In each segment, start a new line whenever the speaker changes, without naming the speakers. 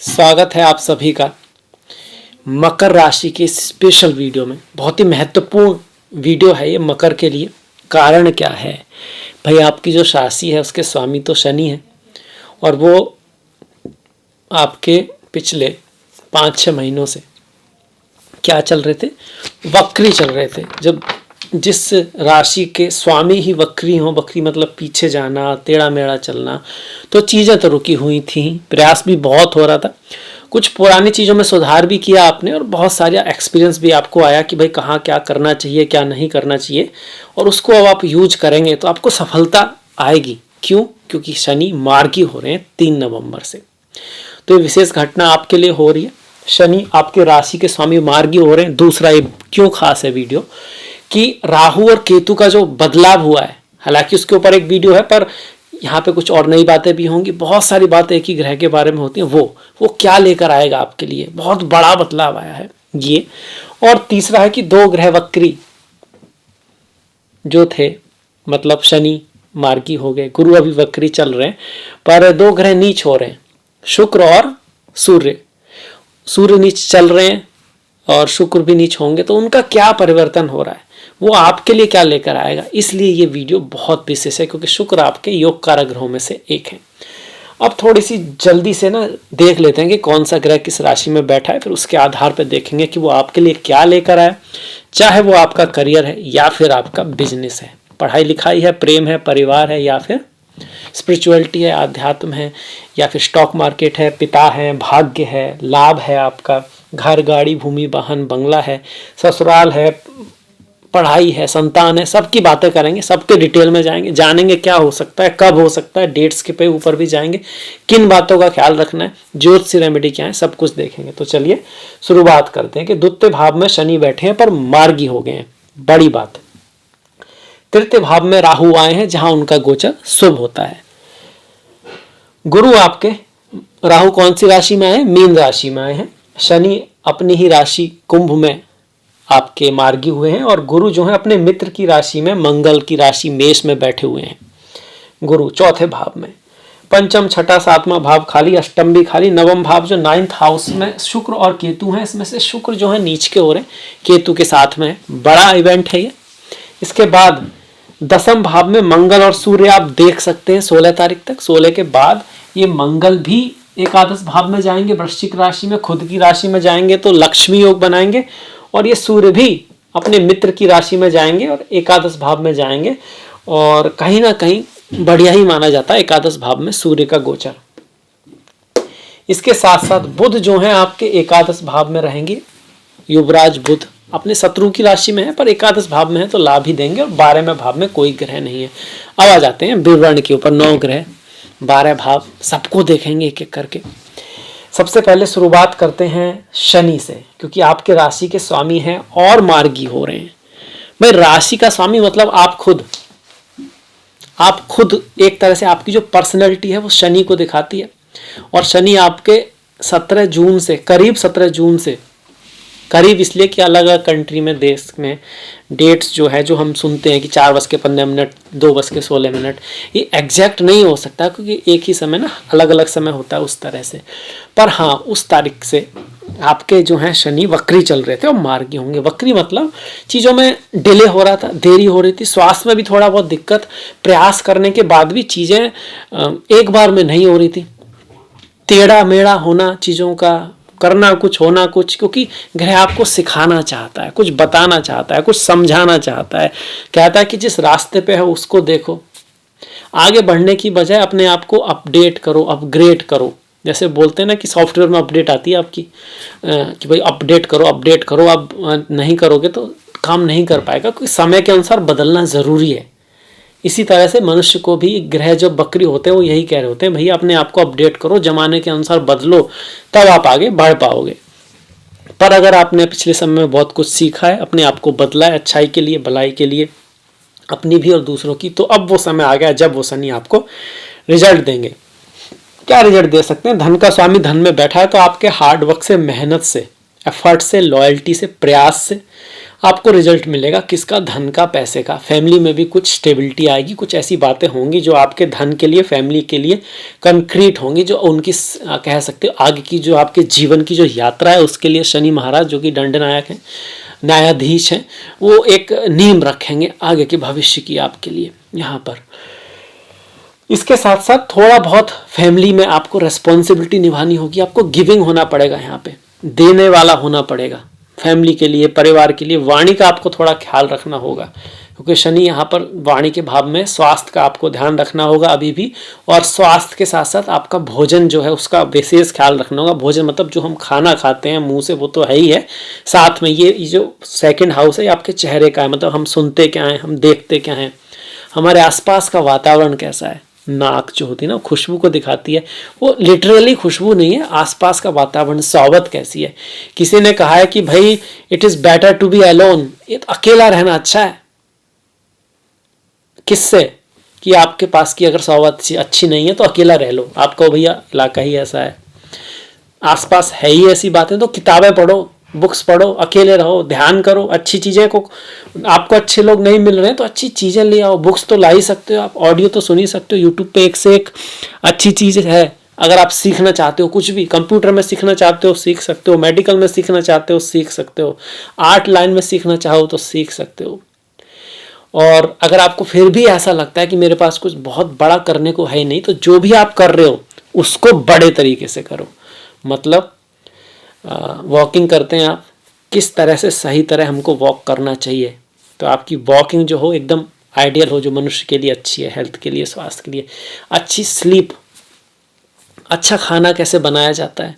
स्वागत है आप सभी का मकर राशि के स्पेशल वीडियो में। बहुत ही महत्वपूर्ण वीडियो है ये मकर के लिए। कारण क्या है भाई, आपकी जो राशि है उसके स्वामी तो शनि है और वो आपके पिछले 5-6 महीनों से क्या चल रहे थे, वक्री चल रहे थे। जब जिस राशि के स्वामी ही वक्री हों, वक्री मतलब पीछे जाना, टेढ़ा मेढ़ा चलना, तो चीज़ें तो रुकी हुई थी, प्रयास भी बहुत हो रहा था। कुछ पुरानी चीज़ों में सुधार भी किया आपने और बहुत सारा एक्सपीरियंस भी आपको आया कि भाई कहाँ क्या करना चाहिए, क्या नहीं करना चाहिए, और उसको अब आप यूज करेंगे तो आपको सफलता आएगी। क्यों? क्योंकि शनि मार्गी हो रहे हैं 3 नवंबर से। तो ये विशेष घटना आपके लिए हो रही है। शनि आपके राशि के स्वामी मार्गी हो रहे हैं। दूसरा, ये क्यों खास है वीडियो कि राहु और केतु का जो बदलाव हुआ है, हालांकि उसके ऊपर एक वीडियो है पर यहाँ पे कुछ और नई बातें भी होंगी। बहुत सारी बातें एक ही ग्रह के बारे में होती हैं। वो क्या लेकर आएगा आपके लिए, बहुत बड़ा बदलाव आया है ये। और तीसरा है कि 2 ग्रह वक्री जो थे, मतलब शनि मार्गी हो गए, गुरु अभी वक्री चल रहे हैं, पर 2 ग्रह नीच हो रहे हैं, शुक्र और सूर्य। सूर्य नीच चल रहे हैं और शुक्र भी नीच होंगे, तो उनका क्या परिवर्तन हो रहा है, वो आपके लिए क्या लेकर आएगा। इसलिए ये वीडियो बहुत विशेष है क्योंकि शुक्र आपके योग कारक ग्रहों में से एक है। अब थोड़ी सी जल्दी से ना देख लेते हैं कि कौन सा ग्रह किस राशि में बैठा है, फिर उसके आधार पर देखेंगे कि वो आपके लिए क्या लेकर आए। चाहे वो आपका करियर है या फिर आपका बिजनेस है, पढ़ाई लिखाई है, प्रेम है, परिवार है, या फिर स्पिरिचुअलिटी है, आध्यात्म है, या फिर स्टॉक मार्केट है, पिता है, भाग्य है, लाभ है, आपका घर गाड़ी भूमि वाहन बंगला है, ससुराल है, पढ़ाई है, संतान है, सबकी बातें करेंगे, सबके डिटेल में जाएंगे, जानेंगे क्या हो सकता है, कब हो सकता है, डेट्स के पे ऊपर भी जाएंगे, किन बातों का ख्याल रखना है, ज्योतिष रेमेडी क्या है, सब कुछ देखेंगे। तो चलिए शुरुआत करते हैं कि द्वितीय भाव में शनि बैठे हैं पर मार्गी हो गए हैं, बड़ी बात। तृतीय भाव में राहु आए हैं जहां उनका गोचर शुभ होता है। गुरु आपके, राहु कौन सी राशि में आए? मीन राशि में आए हैं। शनि अपनी ही राशि कुंभ में आपके मार्गी हुए हैं और गुरु जो है अपने मित्र की राशि में, मंगल की राशि मेष में बैठे हुए हैं। गुरु चौथे भाव में, पंचम छठा सातवां भाव खाली, अष्टम भी खाली, नवम भाव जो 9th हाउस में शुक्र और केतु हैं, इसमें से शुक्र जो है नीच के हो रहे हैं, केतु के साथ में, बड़ा इवेंट है ये। इसके बाद 10th भाव में मंगल और सूर्य आप देख सकते हैं 16 तारीख तक। 16 के बाद ये मंगल भी एकादश भाव में जाएंगे, वृश्चिक राशि में, खुद की राशि में जाएंगे तो लक्ष्मी योग बनाएंगे, और ये सूर्य भी अपने मित्र की राशि में जाएंगे और एकादश भाव में जाएंगे, और कहीं ना कहीं बढ़िया ही माना जाता है एकादश भाव में सूर्य का गोचर। इसके साथ साथ बुध जो है आपके एकादश भाव में रहेंगे। युवराज बुध अपने शत्रु की राशि में है पर एकादश भाव में है तो लाभ ही देंगे, और 12वें भाव में कोई ग्रह नहीं है। अब आ जाते हैं विवरण के ऊपर। 9 ग्रह, 12 भाव, सबको देखेंगे एक एक करके। सबसे पहले शुरुआत करते हैं शनि से, क्योंकि आपके राशि के स्वामी हैं और मार्गी हो रहे हैं। भाई राशि का स्वामी मतलब आप खुद एक तरह से आपकी जो पर्सनैलिटी है वो शनि को दिखाती है। और शनि आपके 17 जून से, करीब 17 जून से, करीब इसलिए कि अलग अलग कंट्री में, देश में डेट्स जो है, जो हम सुनते हैं कि 4:15, 2:16, ये एग्जैक्ट नहीं हो सकता क्योंकि एक ही समय ना अलग अलग समय होता है उस तरह से। पर हाँ, उस तारीख से आपके जो है शनि वक्री चल रहे थे और मार्गी होंगे। वक्री मतलब चीज़ों में डिले हो रहा था, देरी हो रही थी, स्वास्थ्य में भी थोड़ा बहुत दिक्कत, प्रयास करने के बाद भी चीज़ें एक बार में नहीं हो रही थी, टेढ़ा मेढ़ा होना चीज़ों का, करना कुछ होना कुछ, क्योंकि ग्रह आपको सिखाना चाहता है, कुछ बताना चाहता है, कुछ समझाना चाहता है, कहता है कि जिस रास्ते पे है उसको देखो, आगे बढ़ने की बजाय अपने आप को अपडेट करो, अपग्रेड करो। जैसे बोलते हैं ना कि सॉफ्टवेयर में अपडेट आती है आपकी कि भाई अपडेट करो, अब नहीं करोगे तो काम नहीं कर पाएगा, क्योंकि समय के अनुसार बदलना ज़रूरी है। इसी तरह से मनुष्य को भी ग्रह जब बकरी होते हैं वो यही कह रहे होते हैं, भैया अपने आप को अपडेट करो, जमाने के अनुसार बदलो, तब आप आगे बढ़ पाओगे। पर अगर आपने पिछले समय में बहुत कुछ सीखा है, अपने आप को बदला है अच्छाई के लिए, भलाई के लिए, अपनी भी और दूसरों की, तो अब वो समय आ गया जब वो शनि आपको रिजल्ट देंगे। क्या रिजल्ट दे सकते हैं? धन का स्वामी धन में बैठा है तो आपके हार्ड वर्क से, मेहनत से, एफर्ट से, लॉयल्टी से, प्रयास से आपको रिजल्ट मिलेगा किसका, धन का, पैसे का। फैमिली में भी कुछ स्टेबिलिटी आएगी, कुछ ऐसी बातें होंगी जो आपके धन के लिए, फैमिली के लिए कंक्रीट होंगी, जो उनकी कह सकते हो आगे की जो आपके जीवन की जो यात्रा है उसके लिए शनि महाराज जो कि दंड नायक हैं, न्यायाधीश हैं, वो एक नींव रखेंगे आगे के भविष्य की आपके लिए यहाँ पर। इसके साथ साथ थोड़ा बहुत फैमिली में आपको रेस्पॉन्सिबिलिटी निभानी होगी, आपको गिविंग होना पड़ेगा, यहाँ पे देने वाला होना पड़ेगा फैमिली के लिए, परिवार के लिए। वाणी का आपको थोड़ा ख्याल रखना होगा क्योंकि शनि यहाँ पर वाणी के भाव में, स्वास्थ्य का आपको ध्यान रखना होगा अभी भी, और स्वास्थ्य के साथ साथ आपका भोजन जो है उसका विशेष ख्याल रखना होगा। भोजन मतलब जो हम खाना खाते हैं मुंह से वो तो है ही है, साथ में ये जो सेकंड हाउस है आपके चेहरे का है, मतलब हम सुनते क्या हैं, हम देखते क्या हैं, हमारे आसपास का वातावरण कैसा है। नाक जो होती है ना खुशबू को दिखाती है, वो लिटरली खुशबू नहीं है, आसपास का वातावरण, सोबत कैसी है। किसी ने कहा है कि भाई it is better to be alone, अकेला रहना अच्छा है। किससे? कि आपके पास की अगर सोबत अच्छी नहीं है तो अकेला रह लो। आपको भैया इलाका ही ऐसा है, आसपास है ही ऐसी बातें, तो किताबें पढ़ो, बुक्स पढ़ो, अकेले रहो, ध्यान करो, अच्छी चीज़ें को, आपको अच्छे लोग नहीं मिल रहे हैं तो अच्छी चीज़ें ले आओ। बुक्स तो ला ही सकते हो आप, ऑडियो तो सुन ही सकते हो, यूट्यूब पे एक से एक अच्छी चीज़ है। अगर आप सीखना चाहते हो कुछ भी, कंप्यूटर में सीखना चाहते हो सीख सकते हो, मेडिकल में सीखना चाहते हो सीख सकते हो, आर्ट लाइन में सीखना चाहो तो सीख सकते हो। और अगर आपको फिर भी ऐसा लगता है कि मेरे पास कुछ बहुत बड़ा करने को है नहीं, तो जो भी आप कर रहे हो उसको बड़े तरीके से करो। मतलब वॉकिंग करते हैं आप, किस तरह से सही तरह हमको वॉक करना चाहिए, तो आपकी वॉकिंग जो हो एकदम आइडियल हो, जो मनुष्य के लिए अच्छी है, हेल्थ के लिए, स्वास्थ्य के लिए। अच्छी स्लीप, अच्छा खाना कैसे बनाया जाता है,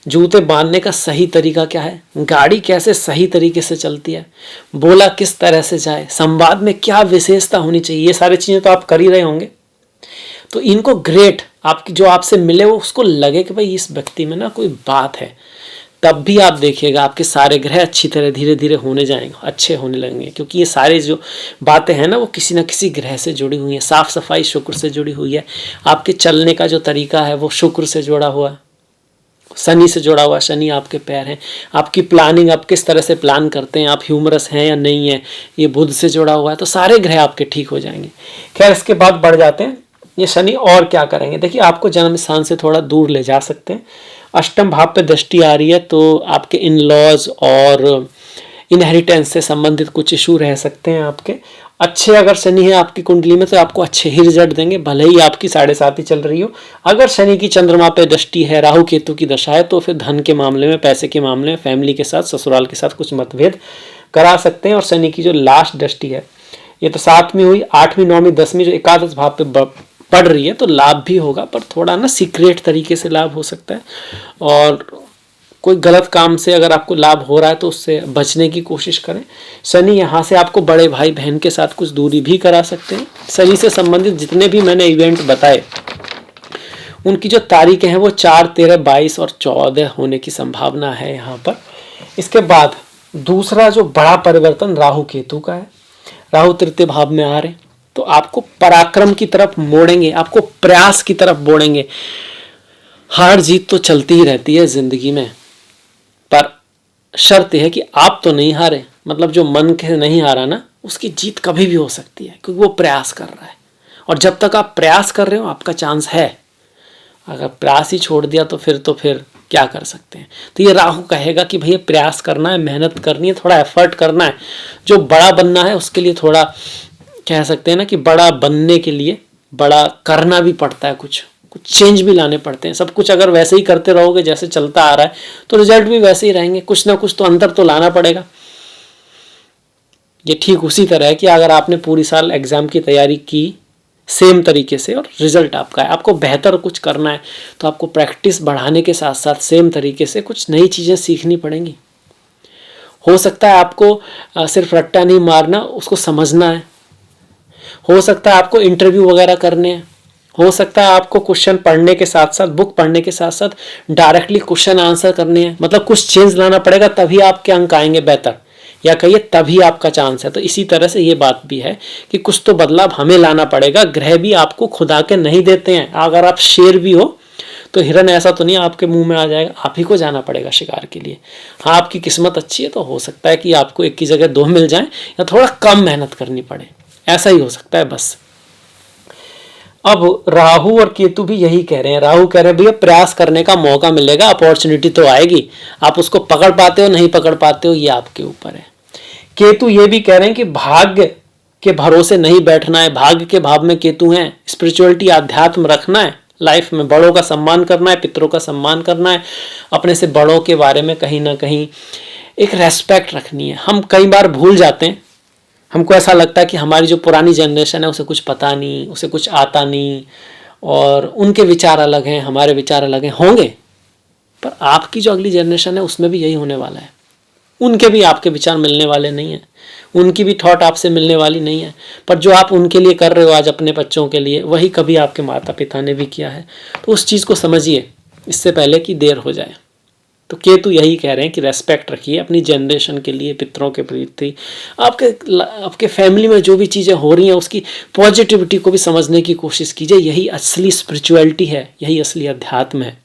जूते बांधने का सही तरीका क्या है, गाड़ी कैसे सही तरीके से चलती है, बोला किस तरह से जाए, संवाद में क्या विशेषता होनी चाहिए, ये सारी चीज़ें तो आप कर ही रहे होंगे। तो इनको ग्रेट, आपकी जो आपसे मिले वो उसको लगे कि भाई इस व्यक्ति में ना कोई बात है, तब भी आप देखिएगा आपके सारे ग्रह अच्छी तरह धीरे धीरे होने जाएंगे, अच्छे होने लगेंगे। क्योंकि ये सारे जो बातें हैं ना वो किसी न किसी ग्रह से जुड़ी हुई हैं। साफ सफाई शुक्र से जुड़ी हुई है, आपके चलने का जो तरीका है वो शुक्र से जुड़ा हुआ है, शनि से जुड़ा हुआ। शनि आपके पैर हैं, आपकी प्लानिंग, आप किस तरह से प्लान करते हैं, आप ह्यूमरस हैं या नहीं है, ये बुध से जुड़ा हुआ है। तो सारे ग्रह आपके ठीक हो जाएंगे। खैर इसके बाद बढ़ जाते हैं, ये शनि और क्या करेंगे। देखिए आपको जन्म स्थान से थोड़ा दूर ले जा सकते हैं। अष्टम भाव पे दृष्टि आ रही है तो आपके इन लॉज और इनहेरिटेंस से संबंधित कुछ इशू रह सकते हैं आपके। अच्छे अगर शनि है आपकी कुंडली में तो आपको अच्छे ही रिजल्ट देंगे, भले ही आपकी 7.5 ही चल रही हो। अगर शनि की चंद्रमा पे दृष्टि है, राहु केतु की दशा है, तो फिर धन के मामले में, पैसे के मामले में, फैमिली के साथ, ससुराल के साथ कुछ मतभेद करा सकते हैं। और शनि की जो लास्ट दृष्टि है ये तो 7वीं हुई, 8वीं, 9वीं, 10वीं जो एकादश भाव पे पड़ रही है, तो लाभ भी होगा, पर थोड़ा ना सीक्रेट तरीके से लाभ हो सकता है। और कोई गलत काम से अगर आपको लाभ हो रहा है तो उससे बचने की कोशिश करें। शनि यहाँ से आपको बड़े भाई बहन के साथ कुछ दूरी भी करा सकते हैं। शनि से संबंधित जितने भी मैंने इवेंट बताए उनकी जो तारीखें हैं वो 4, 13, 22 और 14 होने की संभावना है यहाँ पर। इसके बाद दूसरा जो बड़ा परिवर्तन राहु केतु का है। राहु तृतीय भाव में आ रहे हैं तो आपको पराक्रम की तरफ मोड़ेंगे, आपको प्रयास की तरफ मोड़ेंगे। हार जीत तो चलती ही रहती है जिंदगी में, पर शर्त यह है कि आप तो नहीं हारे। मतलब जो मन के नहीं हारा ना, उसकी जीत कभी भी हो सकती है क्योंकि वो प्रयास कर रहा है। और जब तक आप प्रयास कर रहे हो आपका चांस है। अगर प्रयास ही छोड़ दिया तो फिर क्या कर सकते हैं। तो ये राहु कहेगा कि भैया प्रयास करना है, मेहनत करनी है, थोड़ा एफर्ट करना है। जो बड़ा बनना है उसके लिए थोड़ा कह सकते हैं ना कि बड़ा बनने के लिए बड़ा करना भी पड़ता है, कुछ चेंज भी लाने पड़ते हैं। सब कुछ अगर वैसे ही करते रहोगे जैसे चलता आ रहा है तो रिजल्ट भी वैसे ही रहेंगे। कुछ ना कुछ तो अंतर तो लाना पड़ेगा। ये ठीक उसी तरह है कि अगर आपने पूरी साल एग्जाम की तैयारी की सेम तरीके से और रिजल्ट आपका है, आपको बेहतर कुछ करना है तो आपको प्रैक्टिस बढ़ाने के साथ साथ सेम तरीके से कुछ नई चीज़ें सीखनी पड़ेंगी। हो सकता है आपको सिर्फ रट्टा नहीं मारना, उसको समझना है। हो सकता है आपको इंटरव्यू वगैरह करने हैं। हो सकता है आपको क्वेश्चन पढ़ने के साथ साथ, बुक पढ़ने के साथ साथ डायरेक्टली क्वेश्चन आंसर करने हैं। मतलब कुछ चेंज लाना पड़ेगा तभी आपके अंक आएंगे बेहतर, या कहिए तभी आपका चांस है। तो इसी तरह से ये बात भी है कि कुछ तो बदलाव हमें लाना पड़ेगा। ग्रह भी आपको खुदा के नहीं देते हैं। अगर आप शेर भी हो तो हिरन ऐसा तो नहीं आपके मुंह में आ जाएगा, आप ही को जाना पड़ेगा शिकार के लिए। हाँ, आपकी किस्मत अच्छी है तो हो सकता है कि आपको एक की जगह दो मिल जाए, या थोड़ा कम मेहनत करनी पड़े, ऐसा ही हो सकता है बस। अब राहु और केतु भी यही कह रहे हैं। राहु कह रहे हैं भैया प्रयास करने का मौका मिलेगा, अपॉर्चुनिटी तो आएगी, आप उसको पकड़ पाते हो नहीं पकड़ पाते हो ये आपके ऊपर है। केतु ये भी कह रहे हैं कि भाग्य के भरोसे नहीं बैठना है, भाग्य के भाव में केतु हैं, स्पिरिचुअलिटी अध्यात्म रखना है, लाइफ में बड़ों का सम्मान करना है, पितरों का सम्मान करना है, अपने से बड़ों के बारे में कहीं ना कहीं एक रेस्पेक्ट रखनी है। हम कई बार भूल जाते हैं, हमको ऐसा लगता है कि हमारी जो पुरानी जनरेशन है उसे कुछ पता नहीं, उसे कुछ आता नहीं, और उनके विचार अलग हैं, हमारे विचार अलग हैं, होंगे, पर आपकी जो अगली जनरेशन है उसमें भी यही होने वाला है। उनके भी आपके विचार मिलने वाले नहीं हैं, उनकी भी थॉट आपसे मिलने वाली नहीं है, पर जो आप उनके लिए कर रहे हो आज अपने बच्चों के लिए, वही कभी आपके माता पिता ने भी किया है। तो उस चीज़ को समझिए इससे पहले कि देर हो जाए। तो केतु यही कह रहे हैं कि रेस्पेक्ट रखिए अपनी जनरेशन के लिए, पितरों के प्रति, आपके फैमिली में जो भी चीज़ें हो रही हैं उसकी पॉजिटिविटी को भी समझने की कोशिश कीजिए। यही असली स्पिरिचुअलिटी है, यही असली अध्यात्म है।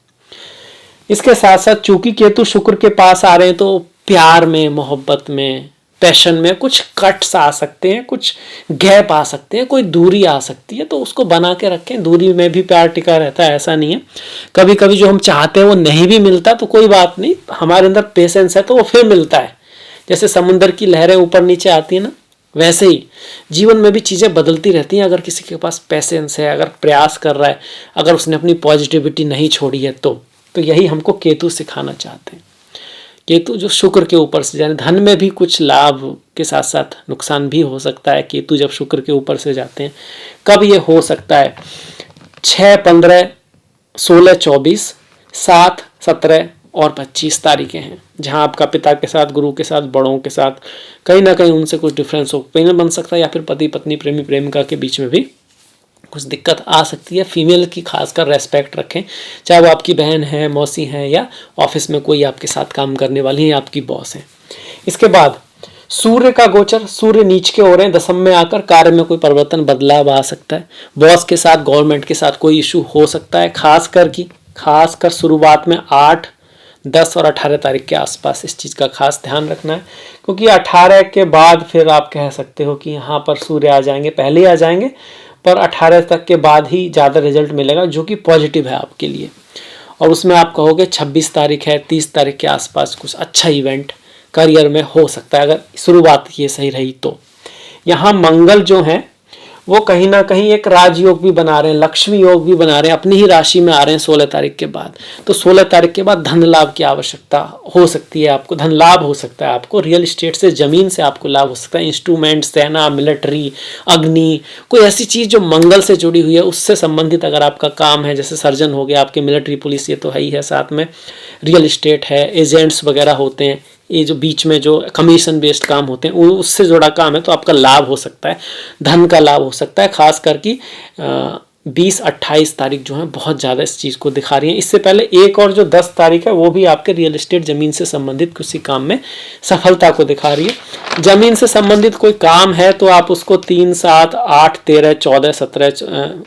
इसके साथ साथ चूंकि केतु शुक्र के पास आ रहे हैं तो प्यार में, मोहब्बत में, पैशन में कुछ कट्स आ सकते हैं, कुछ गैप आ सकते हैं, कोई दूरी आ सकती है, तो उसको बना के रखें। दूरी में भी प्यार टिका रहता है, ऐसा नहीं है। कभी कभी जो हम चाहते हैं वो नहीं भी मिलता तो कोई बात नहीं, हमारे अंदर पेशेंस है तो वो फिर मिलता है। जैसे समुद्र की लहरें ऊपर नीचे आती है ना, वैसे ही जीवन में भी चीज़ें बदलती रहती हैं। अगर किसी के पास पेशेंस है, अगर प्रयास कर रहा है, अगर उसने अपनी पॉजिटिविटी नहीं छोड़ी है तो यही हमको केतु सिखाना चाहते हैं। केतु जो शुक्र के ऊपर से जाने, धन में भी कुछ लाभ के साथ साथ नुकसान भी हो सकता है। केतु जब शुक्र के ऊपर से जाते हैं, कब ये हो सकता है? 6, 15, 16, 24, 7, 17 और 25 तारीखें हैं, जहां आपका पिता के साथ, गुरु के साथ, बड़ों के साथ कहीं ना कहीं उनसे कुछ डिफरेंस ओपिनियन बन सकता है, या फिर पति पत्नी, प्रेमी प्रेमिका के बीच में भी कुछ दिक्कत आ सकती है। फीमेल की खासकर रेस्पेक्ट रखें, चाहे वो आपकी बहन है, मौसी है, या ऑफिस में कोई आपके साथ काम करने वाली है, आपकी बॉस है। इसके बाद सूर्य का गोचर, सूर्य नीच के हो रहे हैं, दशम में आकर कार्य में कोई परिवर्तन, बदलाव आ सकता है। बॉस के साथ, गवर्नमेंट के साथ कोई इशू हो सकता है, खासकर शुरुआत में 8, 10 और 18 तारीख के आसपास इस चीज़ का खास ध्यान रखना है, क्योंकि 18 के बाद फिर आप कह सकते हो कि यहाँ पर सूर्य आ जाएंगे, पहले ही आ जाएंगे, पर 18 तक के बाद ही ज़्यादा रिजल्ट मिलेगा, जो कि पॉजिटिव है आपके लिए। और उसमें आप कहोगे 26 तारीख है, 30 तारीख के आसपास कुछ अच्छा इवेंट करियर में हो सकता है, अगर शुरुआत ये सही रही तो। यहाँ मंगल जो है वो कहीं ना कहीं एक राजयोग भी बना रहे हैं, लक्ष्मी योग भी बना रहे हैं, अपनी ही राशि में आ रहे हैं 16 तारीख के बाद। तो 16 तारीख के बाद धन लाभ की आवश्यकता हो सकती है, आपको धन लाभ हो सकता है, आपको रियल एस्टेट से, जमीन से आपको लाभ हो सकता है, इंस्ट्रूमेंट, सेना, मिलिट्री, अग्नि, कोई ऐसी चीज़ जो मंगल से जुड़ी हुई है उससे संबंधित अगर आपका काम है, जैसे सर्जन हो गया, आपके मिलिट्री पुलिस ये तो है ही है, साथ में रियल एस्टेट है, एजेंट्स वगैरह होते हैं, ये जो बीच में जो कमीशन बेस्ड काम होते हैं उससे जुड़ा काम है, तो आपका लाभ हो सकता है, धन का लाभ हो सकता है। खास करके 20-28 तारीख जो है बहुत ज़्यादा इस चीज़ को दिखा रही है। इससे पहले एक और जो 10 तारीख है वो भी आपके रियल एस्टेट, ज़मीन से संबंधित किसी काम में सफलता को दिखा रही है। ज़मीन से संबंधित कोई काम है तो आप उसको 3, 7, 8, 13, 14, 17,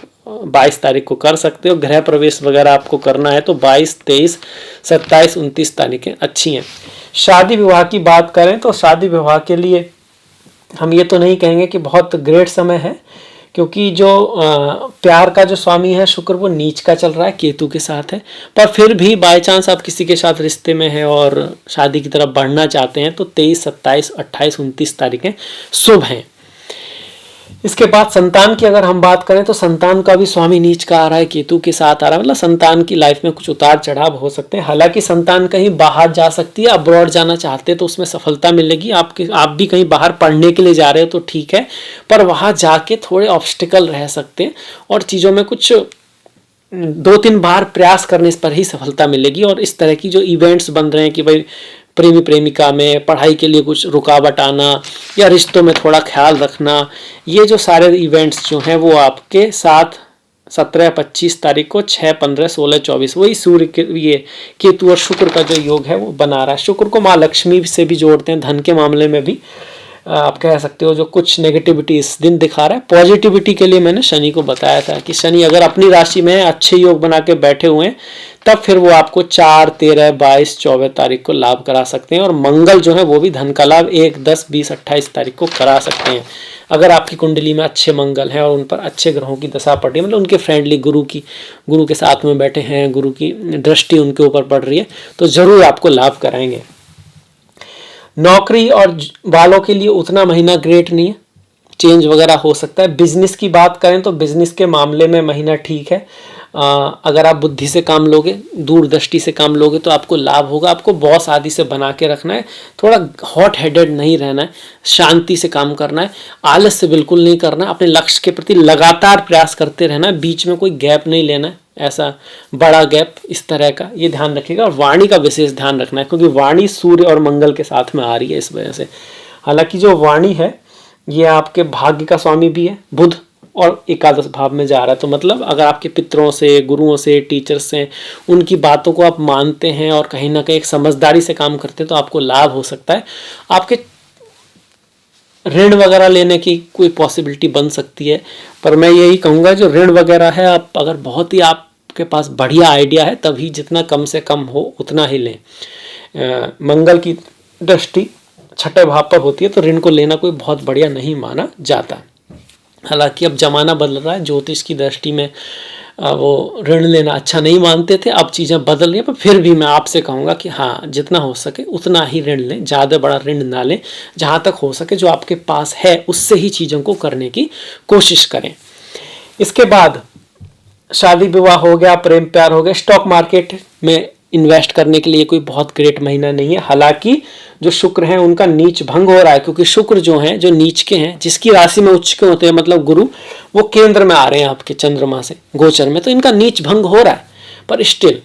22 तारीख को कर सकते हो। गृह प्रवेश वगैरह आपको करना है तो 22, 23, 27, 29 तारीखें अच्छी हैं। शादी विवाह की बात करें तो शादी विवाह के लिए हम ये तो नहीं कहेंगे कि बहुत ग्रेट समय है, क्योंकि जो प्यार का जो स्वामी है शुक्र वो नीच का चल रहा है, केतु के साथ है। पर फिर भी बाय चांस आप किसी के साथ रिश्ते में हैं और शादी की तरफ बढ़ना चाहते हैं तो 23, 27, 28, 29 तारीखें शुभ हैं। इसके बाद संतान की अगर हम बात करें तो संतान का भी स्वामी नीच का आ रहा है, केतु के साथ आ रहा है, मतलब संतान की लाइफ में कुछ उतार चढ़ाव हो सकते हैं। हालांकि संतान कहीं बाहर जा सकती है, अब्रॉड जाना चाहते हैं तो उसमें सफलता मिलेगी। आप भी कहीं बाहर पढ़ने के लिए जा रहे हो तो ठीक है, पर वहाँ जाके थोड़े ऑब्स्टिकल रह सकते हैं और चीज़ों में कुछ 2-3 बार प्रयास करने पर ही सफलता मिलेगी। और इस तरह की जो इवेंट्स बन रहे हैं कि भाई प्रेमी प्रेमिका में, पढ़ाई के लिए कुछ रुकावट आना या रिश्तों में थोड़ा ख्याल रखना, ये जो सारे इवेंट्स जो हैं वो आपके 7, 17, 25 तारीख को 6, 15, 16, 24 वही सूर्य के ये केतु और शुक्र का जो योग है वो बना रहा है। शुक्र को माँ लक्ष्मी से भी जोड़ते हैं, धन के मामले में भी आप कह सकते हो जो कुछ नेगेटिविटी इस दिन दिखा रहा है। पॉजिटिविटी के लिए मैंने शनि को बताया था कि शनि अगर अपनी राशि में अच्छे योग बना के बैठे हुए हैं तब फिर वो आपको 4, 13, 22, 24 तारीख को लाभ करा सकते हैं। और मंगल जो है वो भी धन का लाभ 1, 10, 20, 28 तारीख को करा सकते हैं अगर आपकी कुंडली में अच्छे मंगल हैं और उन पर अच्छे ग्रहों की दशा पड़ रही है, मतलब उनके फ्रेंडली गुरु के साथ में बैठे हैं, गुरु की दृष्टि उनके ऊपर पड़ रही है, तो जरूर आपको लाभ कराएंगे। नौकरी और वालों के लिए उतना महीना ग्रेट नहीं है, चेंज वगैरह हो सकता है। बिजनेस की बात करें तो बिजनेस के मामले में महीना ठीक है। अगर आप बुद्धि से काम लोगे, दूरदृष्टि से काम लोगे तो आपको लाभ होगा। आपको बॉस आदि से बना के रखना है, थोड़ा हॉट हेडेड नहीं रहना है, शांति से काम करना है, आलस से बिल्कुल नहीं करना है, अपने लक्ष्य के प्रति लगातार प्रयास करते रहना है, बीच में कोई गैप नहीं लेना है, ऐसा बड़ा गैप इस तरह का, ये ध्यान रखिएगा। और वाणी का विशेष ध्यान रखना है क्योंकि वाणी सूर्य और मंगल के साथ में आ रही है, इस वजह से। हालांकि जो वाणी है ये आपके भाग्य का स्वामी भी है बुध, और एकादश भाव में जा रहा है, तो मतलब अगर आपके पितरों से, गुरुओं से, टीचर्स से, उनकी बातों को आप मानते हैं और कहीं ना कहीं एक समझदारी से काम करते हैं तो आपको लाभ हो सकता है। आपके ऋण वगैरह लेने की कोई पॉसिबिलिटी बन सकती है, पर मैं यही कहूँगा जो ऋण वगैरह है, आप अगर बहुत ही आपके पास बढ़िया आइडिया है तभी जितना कम से कम हो उतना ही लें। मंगल की दृष्टि छठे भाव पर होती है तो ऋण को लेना कोई बहुत बढ़िया नहीं माना जाता। हालांकि अब जमाना बदल रहा है, ज्योतिष की दृष्टि में वो ऋण लेना अच्छा नहीं मानते थे, अब चीज़ें बदल रही हैं, पर फिर भी मैं आपसे कहूँगा कि हाँ, जितना हो सके उतना ही ऋण लें, ज़्यादा बड़ा ऋण ना लें। जहाँ तक हो सके जो आपके पास है उससे ही चीज़ों को करने की कोशिश करें। इसके बाद शादी विवाह हो गया, प्रेम प्यार हो गया। स्टॉक मार्केट में इन्वेस्ट करने के लिए कोई बहुत ग्रेट महीना नहीं है। हालांकि जो शुक्र है उनका नीच भंग हो रहा है, क्योंकि शुक्र जो है, जो नीच के हैं, जिसकी राशि में उच्च के होते हैं, मतलब गुरु, वो केंद्र में आ रहे हैं आपके चंद्रमा से गोचर में, तो इनका नीच भंग हो रहा है। पर स्टिल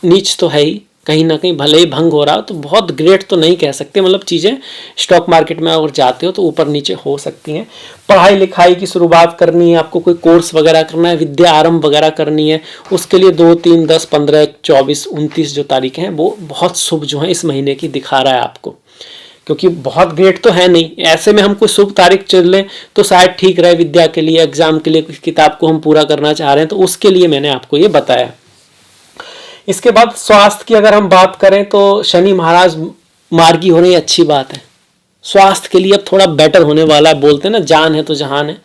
नीच तो है ही, कहीं ना कहीं भले ही भंग हो रहा हो तो बहुत ग्रेट तो नहीं कह सकते। मतलब चीज़ें स्टॉक मार्केट में अगर जाते हो तो ऊपर नीचे हो सकती हैं। पढ़ाई लिखाई की शुरुआत करनी है, आपको कोई कोर्स वगैरह करना है, विद्या आरंभ वगैरह करनी है, उसके लिए 2, 3, 10, 15, 24, 29 जो तारीखें हैं वो बहुत शुभ जो है इस महीने की दिखा रहा है आपको, क्योंकि बहुत ग्रेट तो है नहीं। ऐसे में हम कोई शुभ तारीख चल लें तो शायद ठीक रहे। विद्या के लिए, एग्जाम के लिए, किताब को हम पूरा करना चाह रहे हैं तो उसके लिए मैंने आपको ये बताया। इसके बाद स्वास्थ्य की अगर हम बात करें तो शनि महाराज मार्गी हो रही, अच्छी बात है। स्वास्थ्य के लिए अब थोड़ा बेटर होने वाला है, बोलते हैं ना जान है तो जहान है,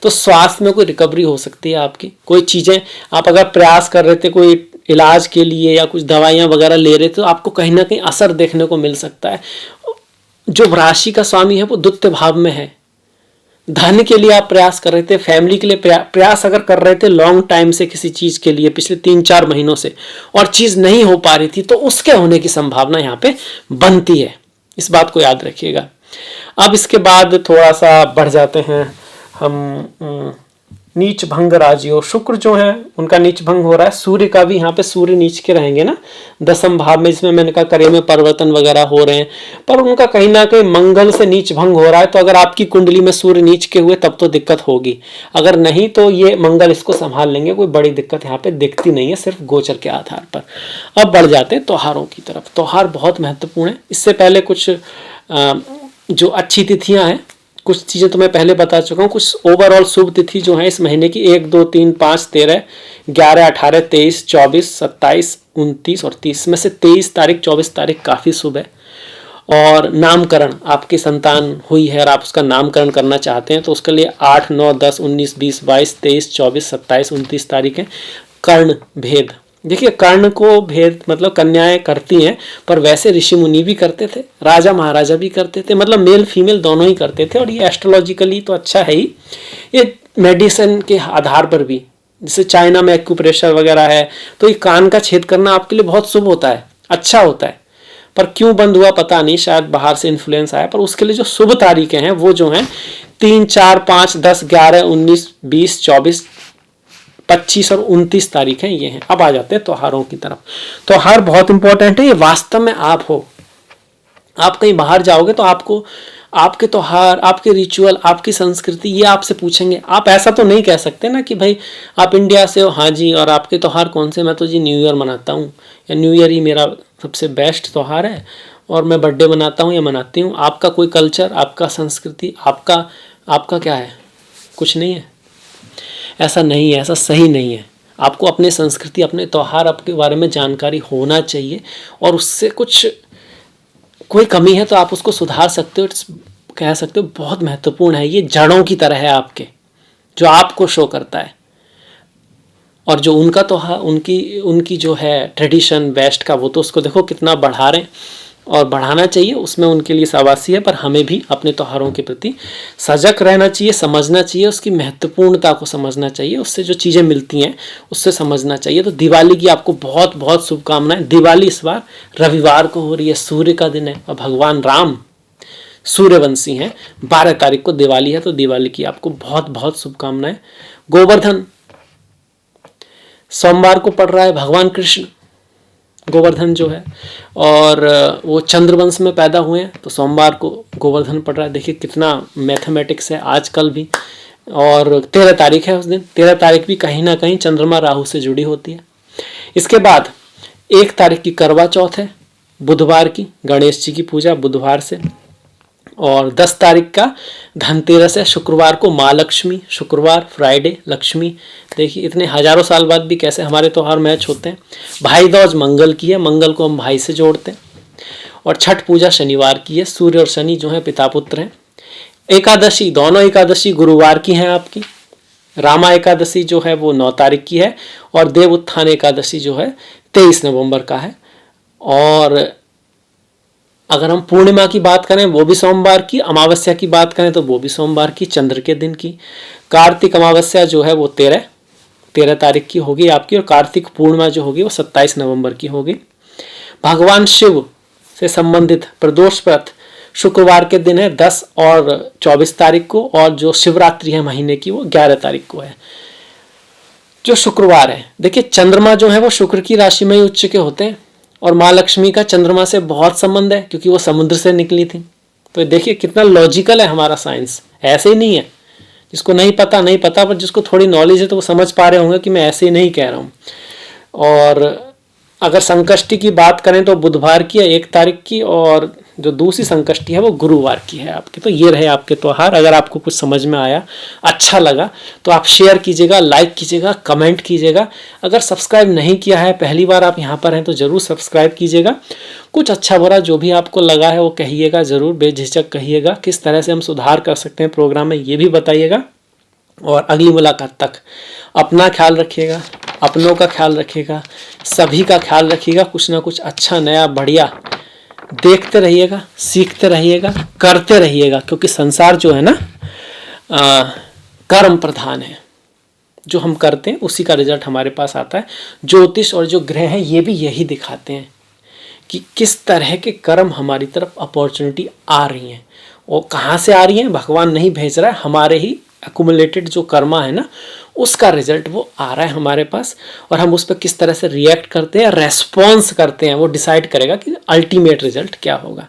तो स्वास्थ्य में कोई रिकवरी हो सकती है आपकी। कोई चीज़ें आप अगर प्रयास कर रहे थे कोई इलाज के लिए या कुछ दवाइयाँ वगैरह ले रहे थे तो आपको कहीं ना कहीं असर देखने को मिल सकता है। जो राशि का स्वामी है वो द्वितीय भाव में है। धन के लिए आप प्रयास कर रहे थे, फैमिली के लिए प्रयास अगर कर रहे थे लॉन्ग टाइम से किसी चीज़ के लिए, पिछले 3-4 महीनों से, और चीज़ नहीं हो पा रही थी तो उसके होने की संभावना यहाँ पे बनती है। इस बात को याद रखिएगा। अब इसके बाद थोड़ा सा बढ़ जाते हैं हम नीच भंग राजयोग। शुक्र जो है उनका नीच भंग हो रहा है, सूर्य का भी यहाँ पे, सूर्य नीच के रहेंगे ना 10वें भाव में, जिसमें मैंने कहा कार्य में परिवर्तन वगैरह हो रहे हैं, पर उनका कहीं ना कहीं मंगल से नीच भंग हो रहा है। तो अगर आपकी कुंडली में सूर्य नीच के हुए तब तो दिक्कत होगी, अगर नहीं तो ये मंगल इसको संभाल लेंगे, कोई बड़ी दिक्कत यहाँ पे दिखती नहीं है, सिर्फ गोचर के आधार पर। अब बढ़ जाते हैं त्योहारों की तरफ। त्योहार बहुत महत्वपूर्ण है। इससे पहले कुछ जो अच्छी तिथियां हैं, कुछ चीज़ें तो मैं पहले बता चुका हूँ। कुछ ओवरऑल शुभ तिथि जो है इस महीने की 1, 2, 3, 5, 13, 11, 18, 23, 24, 27, 29 और 30 में से 23 तारीख, 24 तारीख काफ़ी शुभ है। और नामकरण, आपकी संतान हुई है और आप उसका नामकरण करना चाहते हैं तो उसके लिए 8, 9, 10, 19, 20, 22, 23, 24, 27, 29 तारीख है। कर्ण भेद, देखिए कर्ण को भेद मतलब कन्याएं करती हैं, पर वैसे ऋषि मुनि भी करते थे, राजा महाराजा भी करते थे, मतलब मेल फीमेल दोनों ही करते थे। और ये एस्ट्रोलॉजिकली तो अच्छा है ही, ये मेडिसिन के आधार पर भी, जैसे चाइना में एक्यूप्रेशर वगैरह है, तो ये कान का छेद करना आपके लिए बहुत शुभ होता है, अच्छा होता है। पर क्यों बंद हुआ पता नहीं, शायद बाहर से इन्फ्लुएंस आया। पर उसके लिए जो शुभ तारीखें हैं वो जो हैं 3, 4, 5, 10, 11, 19, 20, 24, 25 और 29 तारीख है, ये हैं। अब आ जाते हैं त्योहारों की तरफ। त्योहार बहुत इंपॉर्टेंट है। ये वास्तव में आप हो, आप कहीं बाहर जाओगे तो आपको आपके त्योहार, आपके रिचुअल, आपकी संस्कृति, ये आपसे पूछेंगे। आप ऐसा तो नहीं कह सकते ना कि भाई आप इंडिया से हो, हाँ जी, और आपके त्योहार कौन से, मैं तो जी न्यू ईयर मनाता हूँ, या न्यू ईयर ही मेरा सबसे बेस्ट त्यौहार है, और मैं बर्थडे मनाता हूँ या मनाती हूँ, आपका कोई कल्चर, आपका संस्कृति, आपका क्या है? कुछ नहीं है। ऐसा नहीं है, ऐसा सही नहीं है। आपको अपने संस्कृति, अपने त्यौहार, आपके बारे में जानकारी होना चाहिए, और उससे कुछ कोई कमी है तो आप उसको सुधार सकते हो, कह सकते हो बहुत महत्वपूर्ण है। ये जड़ों की तरह है आपके, जो आपको शो करता है। और जो उनका त्यौहार, उनकी उनकी जो है ट्रेडिशन वेस्ट का, वो तो उसको देखो कितना बढ़ा रहे हैं, और बढ़ाना चाहिए, उसमें उनके लिए शाबाशी है। पर हमें भी अपने त्योहारों के प्रति सजग रहना चाहिए, समझना चाहिए, उसकी महत्वपूर्णता को समझना चाहिए, उससे जो चीज़ें मिलती हैं उससे समझना चाहिए। तो दिवाली की आपको बहुत बहुत शुभकामनाएं। दिवाली इस बार रविवार को हो रही है, सूर्य का दिन है, और भगवान राम सूर्यवंशी हैं। 12 तारीख को दिवाली है, तो दिवाली की आपको बहुत बहुत शुभकामनाएं। गोवर्धन सोमवार को पड़ रहा है, भगवान कृष्ण गोवर्धन जो है, और वो चंद्रवंश में पैदा हुए हैं, तो सोमवार को गोवर्धन पड़ रहा है। देखिए कितना मैथमेटिक्स है आजकल भी। और 13 तारीख है उस दिन, 13 तारीख भी कहीं ना कहीं चंद्रमा राहु से जुड़ी होती है। इसके बाद 1 तारीख की करवा चौथ है, बुधवार की, गणेश जी की पूजा बुधवार से। और 10 तारीख का धनतेरस है, शुक्रवार को माँ लक्ष्मी, शुक्रवार फ्राइडे लक्ष्मी। देखिए इतने हजारों साल बाद भी कैसे हमारे त्यौहार मैच होते हैं। भाई दूज मंगल की है, मंगल को हम भाई से जोड़ते हैं। और छठ पूजा शनिवार की है, सूर्य और शनि जो है पिता पुत्र हैं। एकादशी, दोनों एकादशी गुरुवार की हैं आपकी। रामा एकादशी जो है वो 9 तारीख की है, और देव उत्थान एकादशी जो है 23 नवंबर का है। और अगर हम पूर्णिमा की बात करें वो भी सोमवार की, अमावस्या की बात करें तो वो भी सोमवार की, चंद्र के दिन की। कार्तिक अमावस्या जो है वो 13 तारीख की होगी आपकी, और कार्तिक पूर्णिमा जो होगी वो 27 नवंबर की होगी। भगवान शिव से संबंधित प्रदोष व्रत शुक्रवार के दिन है, 10 और 24 तारीख को, और जो शिवरात्रि है महीने की वो 11 तारीख को है, जो शुक्रवार है। देखिए चंद्रमा जो है वो शुक्र की राशि में ही उच्च के होते हैं, और माँ लक्ष्मी का चंद्रमा से बहुत संबंध है, क्योंकि वो समुद्र से निकली थी। तो देखिए कितना लॉजिकल है हमारा साइंस, ऐसे ही नहीं है। जिसको नहीं पता नहीं पता, पर जिसको थोड़ी नॉलेज है तो वो समझ पा रहे होंगे कि मैं ऐसे ही नहीं कह रहा हूँ। और अगर संकष्टी की बात करें तो बुधवार की है 1 तारीख की, और जो दूसरी संकष्टी है वो गुरुवार की है आपकी। तो ये रहे आपके त्यौहार। अगर आपको कुछ समझ में आया, अच्छा लगा, तो आप शेयर कीजिएगा, लाइक कीजिएगा, कमेंट कीजिएगा। अगर सब्सक्राइब नहीं किया है, पहली बार आप यहाँ पर हैं, तो ज़रूर सब्सक्राइब कीजिएगा। कुछ अच्छा बुरा जो भी आपको लगा है वो कहिएगा, ज़रूर बेझिझक कहिएगा। किस तरह से हम सुधार कर सकते हैं प्रोग्राम में, ये भी बताइएगा। और अगली मुलाकात तक अपना ख्याल रखिएगा, अपनों का ख्याल रखिएगा, सभी का ख्याल रखिएगा। कुछ ना कुछ अच्छा नया बढ़िया देखते रहिएगा, सीखते रहिएगा, करते रहिएगा, क्योंकि संसार जो है ना कर्म प्रधान है। जो हम करते हैं उसी का रिजल्ट हमारे पास आता है। ज्योतिष और जो ग्रह हैं ये भी यही दिखाते हैं कि किस तरह के कर्म हमारी तरफ अपॉर्चुनिटी आ रही हैं, और कहाँ से आ रही हैं। भगवान नहीं भेज रहा है, हमारे ही एक्युमुलेटेड जो कर्मा है ना, उसका रिजल्ट वो आ रहा है हमारे पास, और हम उस पर किस तरह से रिएक्ट करते हैं, रेस्पॉन्स करते हैं, वो डिसाइड करेगा कि अल्टीमेट रिजल्ट क्या होगा।